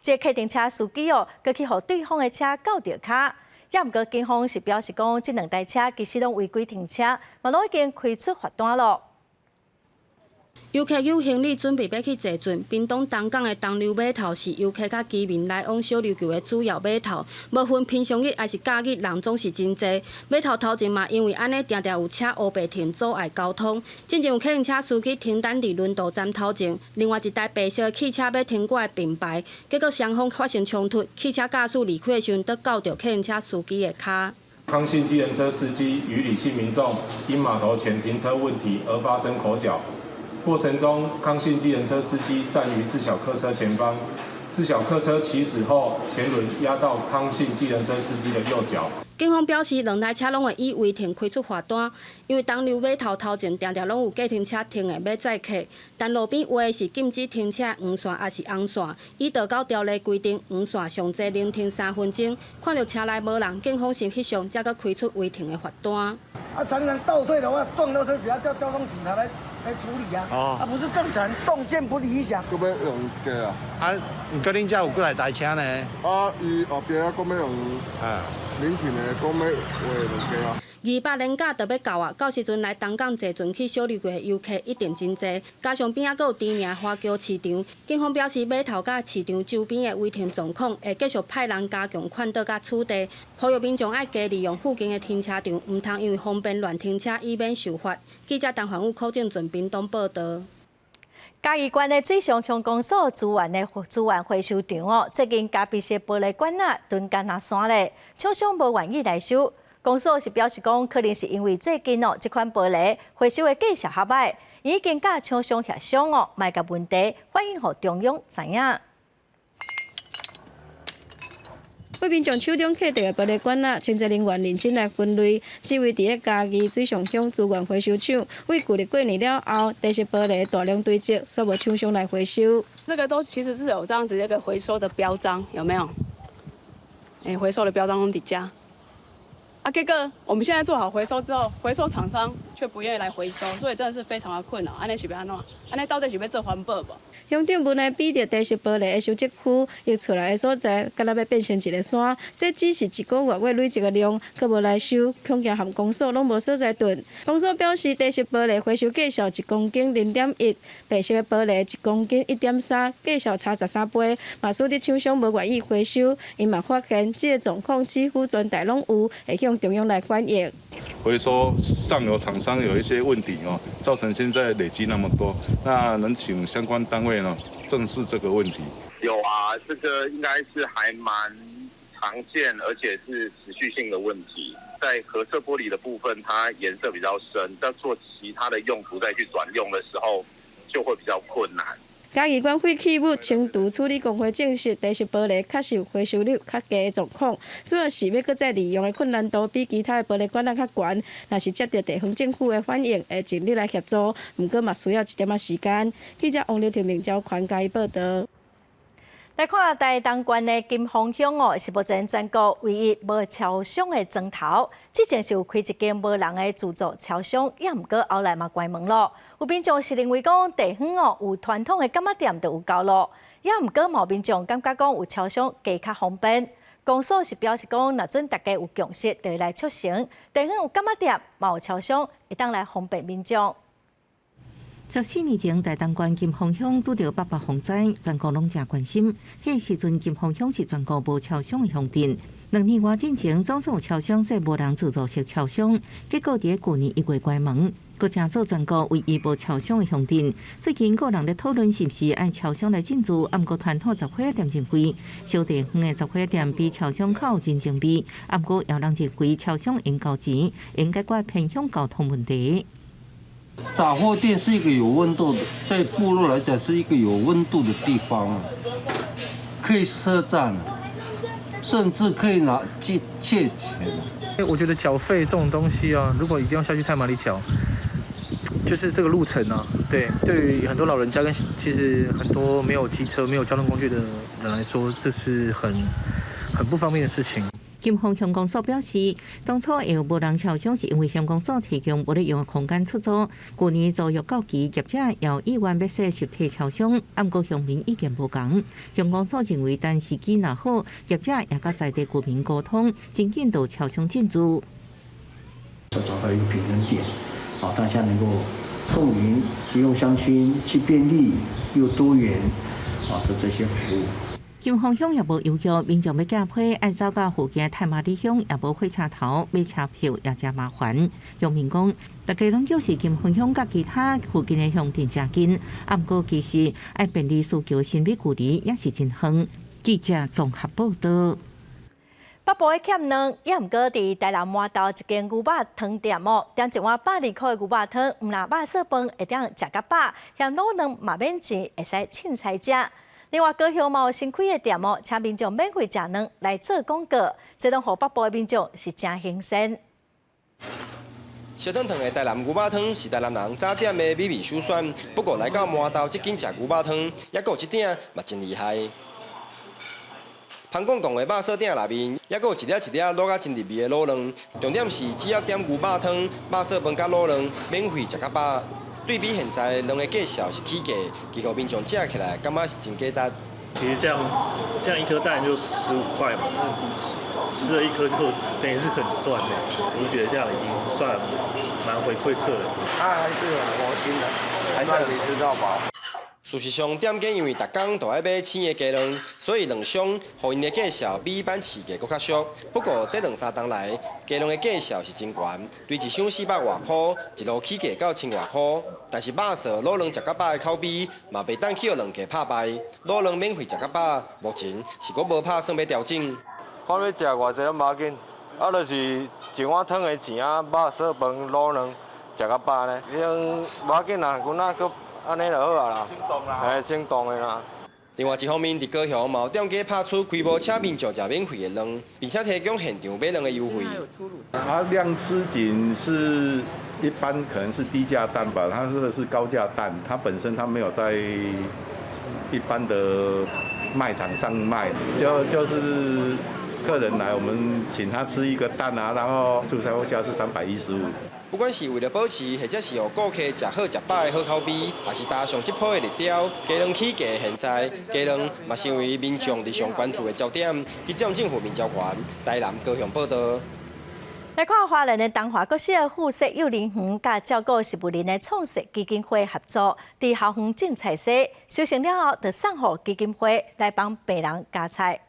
Speaker 1: 这个客停车司机佮去互对方的车搞着卡。也毋过警方是表示讲，这2台车其实拢违规停车，嘛拢已经开出罚单咯。
Speaker 6: 游客有行李准备要去坐船，屏东东港的东流码头是游客甲居民来往小琉球的主要码头，无分平常日还是假日，人总是真多。码头头前嘛，因为安尼常常有车乌白停，阻碍交通。之前有客运车司机停等伫轮渡站头前，另外一台白色的汽车要停过来并排，结果双方发生冲突，汽车驾驶离开的时阵，得搞着客运车司机的卡。
Speaker 20: 康信计程车司机与李姓民众因码头前停车问题而发生口角。过程中，康信计程车司机站于自小客车前方，自小客车起始后，前轮压到康信计程车司机的右脚。
Speaker 6: 警方表示，2台车拢会以违停开出罚单，因为东流码头头前常常拢有计程车停的要载客，但路边画的是禁止停车黄线还是红线，依道交条例规定，黄线上侪能停3分钟。看到车内无人，警方先翕相，才搁开出违停的罚单。
Speaker 21: 常常倒退的话，撞到车子要叫交通警察来处理啊，不是更惨，动线不理想。
Speaker 22: 要用这个唔过恁遮有过来台车呢？伊后壁啊，讲要用临停的，讲要画两家啊。
Speaker 6: 200年假就要到啊！到时阵来东港坐船去小琉球的游客一定真多，加上边仔阁有知名花桥市场，警方表示码头甲市场周边的违停状况会继续派人加强看到甲处理，呼吁民众爱加利用附近的停车场，唔通因为方便乱停车，以免受罚。记者陈焕武、柯正准屏东报道。
Speaker 1: 嘉义县的水上乡公所资源回收场最近嘉义市玻璃管蹲干那山咧，厂商无愿意来收。公所是表示讲，可能是因为最近这款玻璃回收的绩效较歹，已经甲厂商协商卖甲问题，反映互中央知影。
Speaker 6: 为民众手中摕到的玻璃管清洁人员认真来分类，只为伫嘉义水上乡资源回收厂，为旧历过年了后，地质玻璃大量堆积，所无厂商来回收。
Speaker 23: 这个都其实是有这样子一个回收的标章，有没有？回收的标章底加。结果我们现在做好回收之后，回收厂商却不愿意来回收，所以真的是非常的困扰。安尼是要安怎？安尼到底是要做环保不？
Speaker 6: 乡长本来比着地质玻璃的收集区，伊出来的所在，敢若要变成一个山。这只是1个月累积的量，佫无来收，恐惊含公所拢无所在囤。公所表示，地质玻璃回收绩效1公斤0.1，白色的玻璃1公斤1.3，绩效差13倍。嘛，使得厂商无愿意回收，因嘛发现这个状况几乎全台拢有，会向中央来反映。
Speaker 24: 回收上游厂商有一些问题造成现在累积那么多，那能请相关单位正视这个问题。
Speaker 29: 有啊，这个应该是还蛮常见，而且是持续性的问题。在合色玻璃的部分，它颜色比较深，在做其他的用途再去转用的时候，就会比较困难。
Speaker 6: 嘉义县废弃物清除处理工会证实，地质玻璃确实有回收率较低的状况，主要是要搁再利用的困难度比其他的玻璃管较悬。若是接到地方政府的反应，会尽力来协助，不过嘛需要一点仔时间。记者王丽婷、明昭宽嘉义报道。
Speaker 1: 来看台东县的金峰乡是目前全国唯一无超商的庄头。之前是有开一间无人的自助超商，也毋过后来嘛关门咯。有民众是认为讲地方有传统的柑仔店就有够咯，也毋过毛民众感觉讲有超商加较方便。公所是表示讲，若准大家有共识，就会来促成地方有柑仔店，嘛有超商，会当来方便民众。
Speaker 5: 14年前，台东县金峰乡拄到8八洪灾，全国拢真关心。迄时阵，金峰乡是全国无超商的乡镇。2年外进前，总算有超商说无人自助式超商，结果伫去年1月关门，佫成做全国唯一无超商的乡镇。最近个人咧讨论是毋是按超商来进驻，毋过传统杂货店真贵，小地方的杂货店比超商较有竞争力，毋过也人认为超商应交钱，应解决偏乡交通问题。
Speaker 7: 杂货店是一个有温度的，在部落来讲是一个有温度的地方，可以赊账，甚至可以拿借钱。
Speaker 8: 我觉得缴费这种东西啊，如果一定要下去太麻里缴，就是这个路程啊，对于很多老人家跟其实很多没有机车、没有交通工具的人来说，这是很不方便的事情。
Speaker 5: 金峰乡公所表示，当初会有无人超商是因为乡公所提供无利用的空间出租。去年租约到期，业者也有意愿要设实体超商，不过乡民意见无同。乡公所认为，等时机若好，业者也甲在地居民沟通，真紧到超商进驻。
Speaker 9: 要找到一个平衡点，大家能够共赢，提供乡亲既便利又多元的这些服务。
Speaker 5: 金峰乡也无要求民众要驾批，按走到附近太麻里乡也无火车头，买车票也真麻烦。乡民讲，大家拢就是金峰乡甲其他附近的乡镇真近，不过其实按便利需求心理距离也是真远。记者综合报道。
Speaker 1: 北部的欠卵，也毋过伫台南麻豆一间牛肉汤店点一碗120块的牛肉汤，毋若肉色饭会当食甲饱，嫌卤卵嘛免钱，会使凊彩食。另外，高雄嘛有新开的店请民众免费食卵来做广告，这拢互北部的民众是真新鲜。
Speaker 10: 烧汤汤的台南牛肉汤是台南人早点的美味首选，不过来到麻豆这间食牛肉汤，也有一点嘛真厉害。香港的肉色店内面，也有一粒一粒卤啊真入味的卤卵，重点是只要点牛肉汤、肉色饭甲卤卵，免费食甲饱。对比现在卵的价小是起价，其实民众吃起来感觉是真价值。
Speaker 11: 其实这样一颗蛋就15块嘛，吃了一颗就等于是很赚的。我就觉得这样已经算蛮回馈客人。
Speaker 22: 它还是很活心的，还是让你吃到饱。
Speaker 10: 事实上，店家因为逐工都爱买鲜的鸡卵，所以卵商互因的价小比一般市价搁较俗。不过这2-3天来，鸡卵的价小是真悬，对一箱400多块，一路起价到1000多块。但是肉色卤卵食甲饱的口碑，嘛袂当去互卵价拍败。卤卵免费食甲饱，目前是搁无拍算要调整。
Speaker 25: 看要食偌济都无要紧，就是一碗汤的钱啊，肉色饭卤卵食甲饱呢，无要紧啦，阮搁。安尼就好啊啦，先动的啦。
Speaker 10: 另外一方面，伫高雄嘛有店家拍出规模请民众食免费的卵，并且提供现场买卵的优惠。
Speaker 24: 它量吃紧是一般可能是低价蛋吧，它这个是高价蛋，它本身它没有在一般的卖场上卖，就是客人来我们请他吃一个蛋啊，然后出售价是315。
Speaker 10: 不管是为了保持，或者是让顾客食好食饱的好口碑，还是搭上这波的热潮，鸡卵起价现在，鸡卵嘛成为民众日常关注的焦点。记者政府民交权台南高雄报道。
Speaker 1: 来看华人的东华国小附设幼儿园，甲照顾食物链的创设基金会合作，伫校园种菜色，收成了后，就送予基金会来帮病人加菜。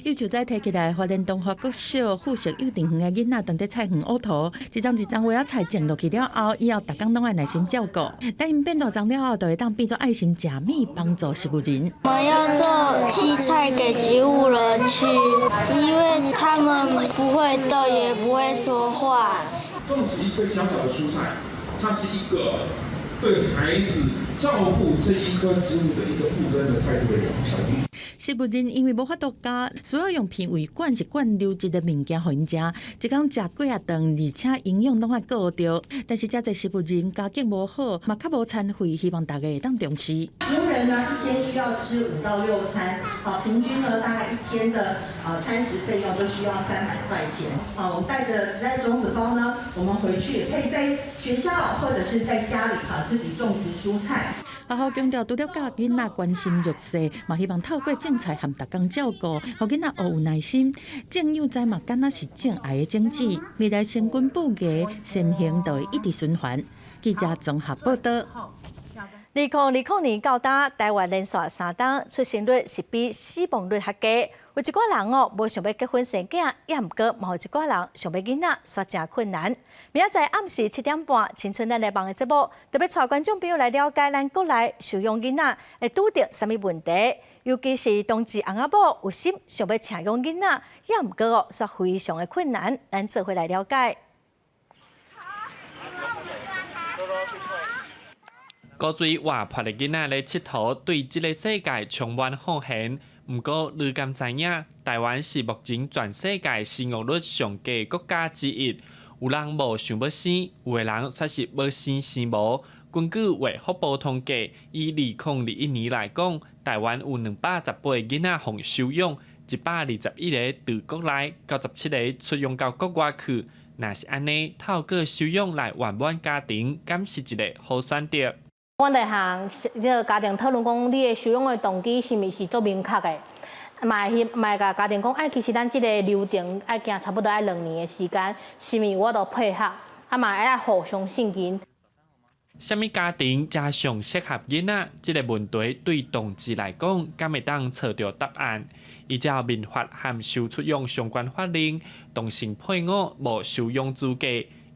Speaker 2: 又就在摕起来，花莲东华国小附设幼稚园的囡仔，当伫菜园乌土，一张花仔菜种落去了后，以后逐工拢爱耐心照顾。等因变大张了后，就会当变作爱心假米，帮助食物人。
Speaker 26: 我要做西菜给植物人吃，因为他们不会动，也不会说话。
Speaker 27: 种植一个小小的蔬菜，它是一个
Speaker 12: 对孩子照顾这一棵植物的一个负责任的态度的小弟。
Speaker 2: 食物人因为无法度加，需要用鼻胃管是灌流质的物件互因食，一工食几啊顿，而且营养拢还顾着。但是遮侪食物人家境无好，嘛较无餐费，希望大家会当重视。
Speaker 13: 食物人呢，一天需要吃5到6餐，平均呢大概一天的餐食费用就需要300块钱。我们带着子弹种子包呢，我们回去可以在学校或者是在家里自己种植蔬菜。
Speaker 2: 学校强调，除了教囡仔关心弱势，嘛希望透过种菜和逐工照顾，互囡仔学有耐心。种幼栽嘛，敢若是种爱的种子，未来成根不芽，善行就会一直循环。记者综合报道。
Speaker 1: 2020年到今，台湾连续3档出生率是比死亡率较低。有一寡人无想要结婚生囝，也毋过嘛有一寡人想要囡仔，煞真困难。明仔载暗时7点半，青春咱的网的节目，特别带观众朋友来了解咱国内收养囡仔会拄着啥物问题，尤其是同志翁仔某有心想要请养囡仔，也毋过煞非常的困难。咱做伙来了解。
Speaker 14: 古水活泼的囡仔咧佚佗，对这个世界充满好闲。不过，你敢知影？台湾是目前全世界生育率上低国家之一。有人无想要生，有的人却是要生生无。根据卫福部统计，以2021年来讲，台湾有218个囡仔互收养，121个伫国内，97个出养到国外去。若是安尼，透过收养来圆满家庭，敢是一个好选择。
Speaker 15: 阮伫行这个家庭讨论讲，你的收养的动机是毋是足明确的？嘛甲家庭讲，其实咱这个流程爱行差不多2年的时间，是毋是我都配合？嘛爱互相信任。
Speaker 14: 什么家庭加上适合囡仔？这个问题对同志来讲，敢会当找到答案？依照民法和收出养相关法令，同性配偶无收养资格，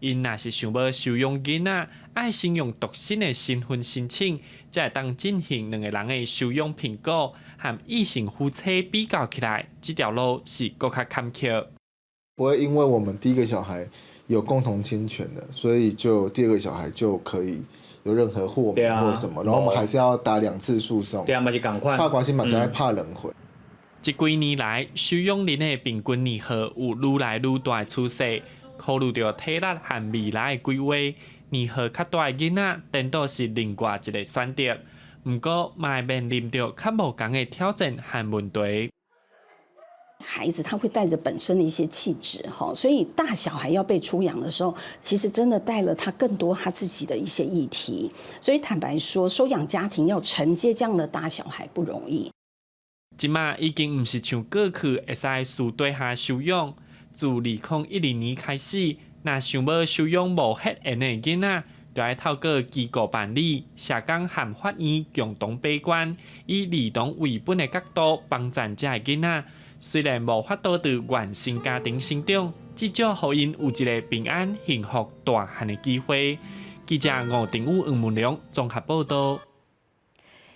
Speaker 14: 因若是想要收养囡仔，爱先用独身的身份申请，才会当进行2个人的收养评估，和异性夫妻比较起来，这条路是更加坎坷。
Speaker 16: 不会因为我们第一个小孩有共同亲权的，所以就第2个小孩就可以有任何豁免或什么，然后我们还是要打2次诉讼。
Speaker 17: 对啊，嘛是同款。
Speaker 16: 怕关系嘛，实在怕轮回。
Speaker 14: 这几年来，收养人的平均年岁有愈来愈大的趋势。考虑到体力和未来的规划，年岁较大的囡仔，颠倒是另外一个选择。不过，嘛会面临着较无同的挑战和问题。
Speaker 18: 孩子他会带着本身的一些气质，所以大小孩要被出养的时候，其实真的带了他更多他自己的一些议题。所以坦白说，收养家庭要承接这样的大小孩不容易。
Speaker 14: 即马已经唔是像过去会使数对下收养。自2010年开始，若想要收养无血缘的囡仔，就要透过机构办理，社工和法院共同把关，以儿童为本的角度帮助这个囡仔。虽然无法度伫原生家庭成长，至少互因有一个平安、幸福、大汉的机会。记者吴定武、黄文良综合报道。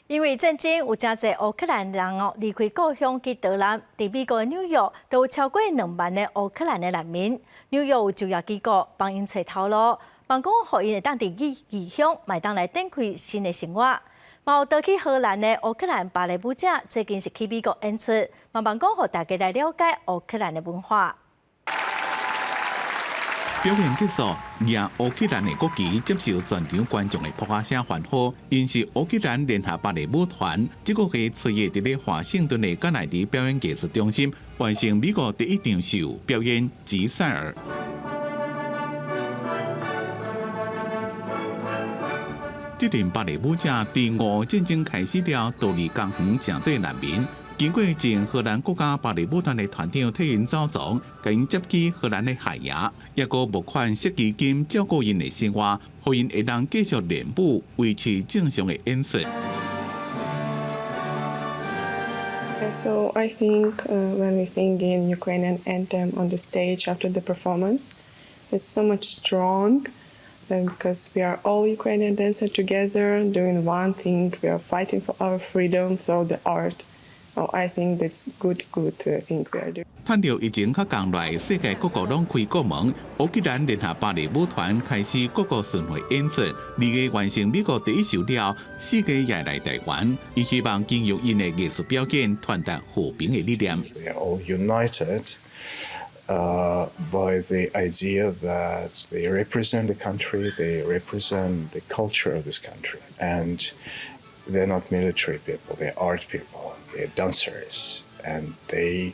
Speaker 1: 因为战争，有真侪乌克兰人离开故乡去逃难。伫美国纽约，都有超过2万的乌克兰的难民。纽约有就业机构帮因找头路，帮讲互因会当伫异乡，卖当来展开新的生活。嘛有逃去荷兰的乌克兰芭蕾舞者，最近是去美国演出，帮讲互大家来了解乌克兰的文化。
Speaker 27: 表演结束，让乌克兰的国旗接受全场观众的扑下声欢呼。因是乌克兰联合芭蕾舞团，这个月7月伫咧华盛顿的甘乃迪表演艺术中心完成美国第1场秀表演《吉赛尔》。这群芭蕾舞者伫5战争开始了，逃离江远，成做难民。经过前荷兰国家芭蕾舞团的团长替因走藏，甲因接去荷兰的海牙，也个募款设基金照顾因的生活，互因会当继续练舞，维持正常的演出。
Speaker 28: So I think when we sing in Ukrainian anthem on the stage after the performance, it's so much strong. Because we are all Ukrainian dancers together doing one thing, we are fighting for our freedom through the art. I think that's good thing we are doing.
Speaker 27: 趁着疫情较降落，世界各国拢开国门，乌克兰联合芭蕾舞团开始各国巡回演出。2月完成美国第一首了，4月也来台湾，伊希望经由因的艺术表演传达和平的理念。
Speaker 3: We are all united by the idea that they represent the country, they represent the culture of this country, and they're not military people, they're art people, they're dancers, and they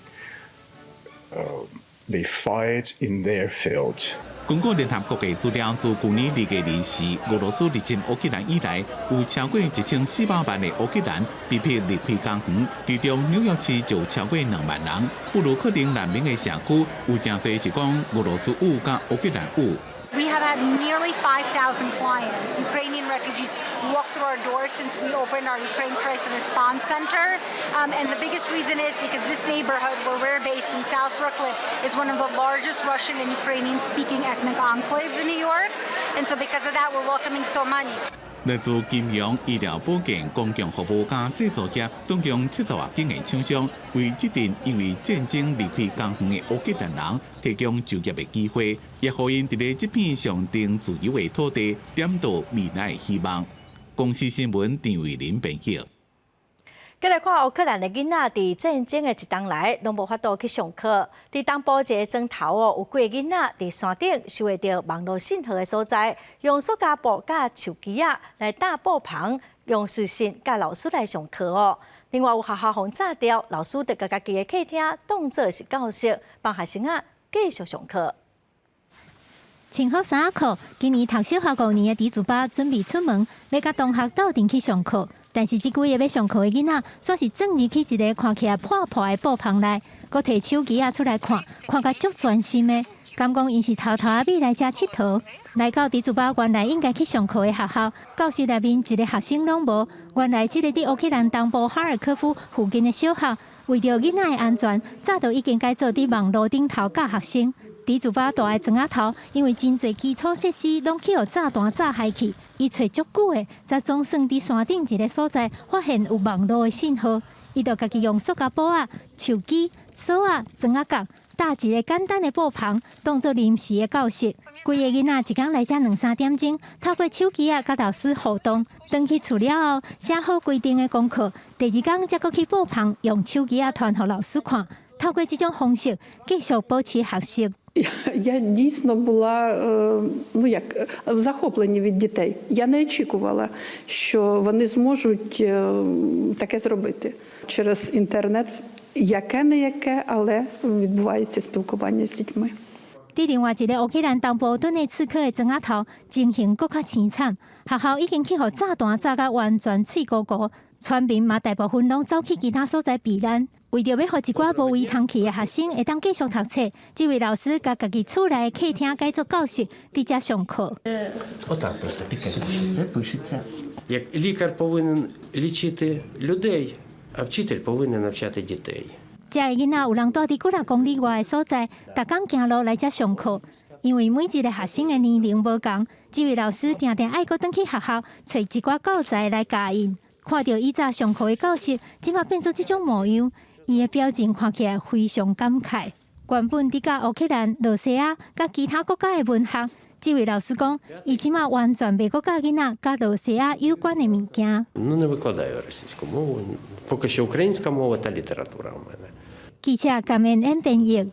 Speaker 3: fight in their field.
Speaker 27: 根据联合国的资料，自去年2月24日俄罗斯入侵乌克兰以来，有超过1400万的乌克兰被迫离开家园，其中纽约市就超过2万人。布鲁克林难民的社区有真侪是讲俄罗斯语加乌克兰语。
Speaker 4: We have had nearly 5,000 clients, Ukrainian refugees, walk through our doors since we opened our Ukraine Crisis Response Center. And the biggest reason is because this neighborhood where we're based in South Brooklyn is one of the largest Russian and Ukrainian-speaking ethnic enclaves in New York. And so because of that, we're welcoming so many.
Speaker 27: 来自金融、医疗保健、公共服务加制造业，总共70多间的厂商，为这阵因为战争离开家园的乌克兰人提供就业的机会，也互因伫咧这片象征自由的土地点到未来的希望。公司新闻张伟林编辑。
Speaker 1: 再来看乌克兰的囡仔，伫战争的一冬来，拢无法度去上课。伫东部一个砖头哦，有几个囡仔伫山顶收会到网络信号的所在，用塑胶布甲手机啊来搭布棚，用视讯甲老师来上课哦。另外有学校封炸掉，老师得甲家己的客厅当作是教室，帮学生啊继续上课。
Speaker 6: 穿好衫裤，今年读小学5年的猪爸准备出门，要甲同学斗阵去上课。但是，这几个要上课的囡仔，煞是钻入去一个看起来破破的布棚内，佮摕手机出来看，看甲足专心的。敢讲因是偷偷仔来遮佚佗。来到猪爸原来应该去上课的学校，教室内面一个学生拢无。原来这个伫乌克兰东部哈尔科夫附近的小学，为着囡仔的安全，早就已经改做伫网络顶头教学生。 猪爸大个砖仔头，因为真侪基础设施拢去互炸弹炸害去，伊找足久的，才总算伫山顶一个所在发现有网络的信号。伊就家己用塑胶布啊、手机、锁啊、砖仔角搭一个简单的布棚，当做临时的教室。规个囡仔一天来遮2-3点钟，透过手机啊，甲老师互动。回去厝了后，写好规定的功课，第2天才搁去布棚用手机啊传互老师看。透过这种方式，继续保持学习。
Speaker 17: Я дійсно була захоплені від дітей. Я не очікувала, що вони зможуть таке зробити. Через інтернет яке не яке, але відбувається спілкування з дітьми.
Speaker 6: 伫另外一个乌克兰东部顿内刺客的砖仔头情形更较凄惨，学校已经去互炸弹炸到完全脆糊糊，村民嘛大部分拢走去其他所在避难。 为着要互一寡无位通去的学生会当继续读册，这位老师甲家己厝内的客厅改做教室，伫遮上课。
Speaker 19: Отак просто пікається. Це пишеться. Як лікар повинен лічити людей, а вчитель повинен навчати дітей.
Speaker 6: 遮个囡仔有人住伫几60公里外的所在，逐工行路来遮上课。因为每一个学生的年龄无同，这位老师定定爱搁转去学校找一寡教材来教因。看到以早上课的教室，即马变做这种模样。 伊的表情看起来非常感慨。原本伫教乌克兰、罗西亚甲其他国家的文学，这位老师讲，伊即马完全袂搁教囡仔甲罗西亚有关的物件。
Speaker 19: Ну не викладаю російську мову. Поки що українська мова та література у мене.
Speaker 6: 记者感恩编译。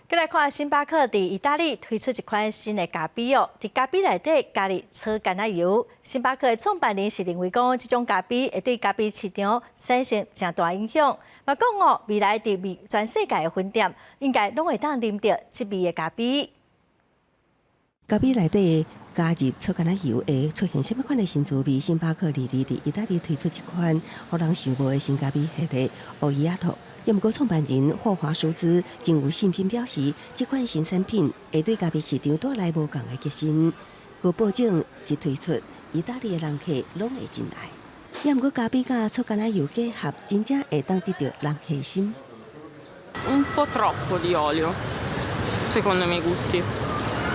Speaker 1: 再来看星巴克伫意大利推出一款新的咖啡哦，伫咖啡内底加入炒橄榄油。星巴克的创办人是认为讲，这种咖啡会对咖啡市场产生正大影响。嘛讲哦，未来伫全世界的分店应该拢会当啉到这味的咖啡。
Speaker 20: 咖啡内底加入炒橄榄油会出现什么款的新滋味？星巴克伫意大利推出一款互人想无的新咖啡系列欧伊亚托。 也毋过，创办人霍华舒兹真有信心表示，这款新产品会对咖啡市场带来无共的革新。佮保证一推出，意大利的人客拢会真爱。也毋过，咖啡甲炒橄榄油结合，真正会当得到人客心。
Speaker 21: Un po' troppo di olio, secondo i miei gusti.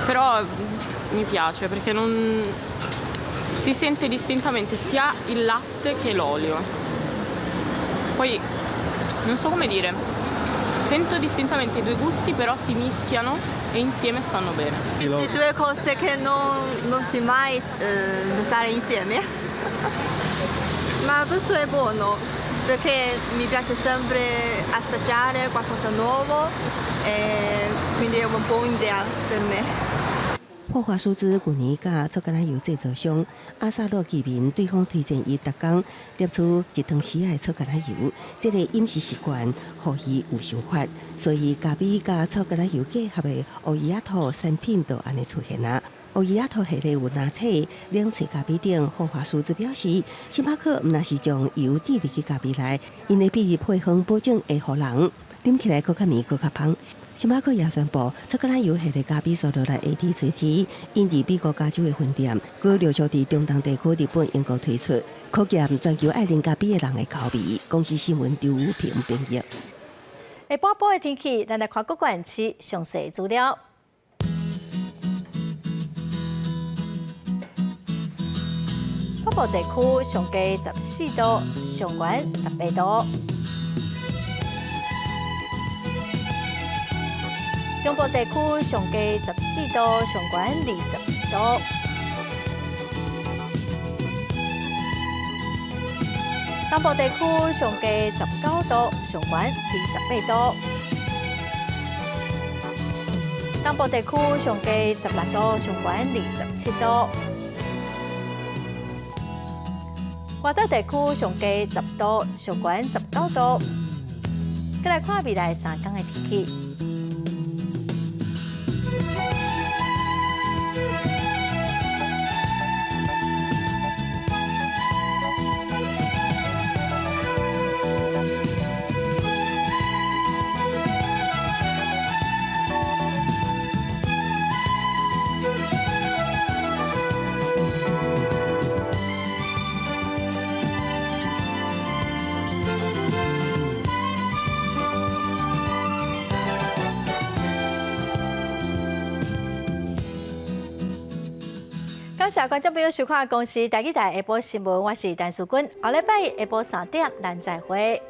Speaker 21: Però mi piace perché non si sente distintamente sia il latte che l'olio. Poi non so come dire, sento distintamente i due gusti, però si mischiano e insieme stanno bene.
Speaker 5: Le due cose che non si mai stare insieme. Ma questo è buono perché mi piace sempre assaggiare qualcosa nuovo e quindi è una buona idea per me.
Speaker 20: 霍华舒兹去年甲醋橄榄油制造商阿萨洛居民对方推荐伊逐工摄取一汤匙的醋橄榄油，这个饮食习惯互伊有想法，所以咖啡甲醋橄榄油结合的欧伊亚托产品就安尼出现啦。欧伊亚托系列有拿铁、两萃咖啡等。霍华舒兹表示，星巴克毋若是将油滴入去咖啡内，因会比配方保证会互人啉起来更较绵、更较香。星巴克也宣布，醋橄榄油系列咖啡所落来 AT 垂体，因伫美国加州的分店，佮陆续伫中东地区、日本、英国推出，可见全球爱啉咖啡的人的口味。公司新闻刘平编译。
Speaker 1: 下半部的天气，咱来看各县市详细资料。北部地区上低14度，上悬18度。中部地区上低14度，上悬22度。东部地区上低19度，上悬28度。东部地区上低16度，上悬27度。外岛地区上低10度，上悬19度。再来看未来3天的天气。感谢观众朋友收看《公视台语台下晡新闻》，我是陈淑君。下礼拜下晡3点，咱再会。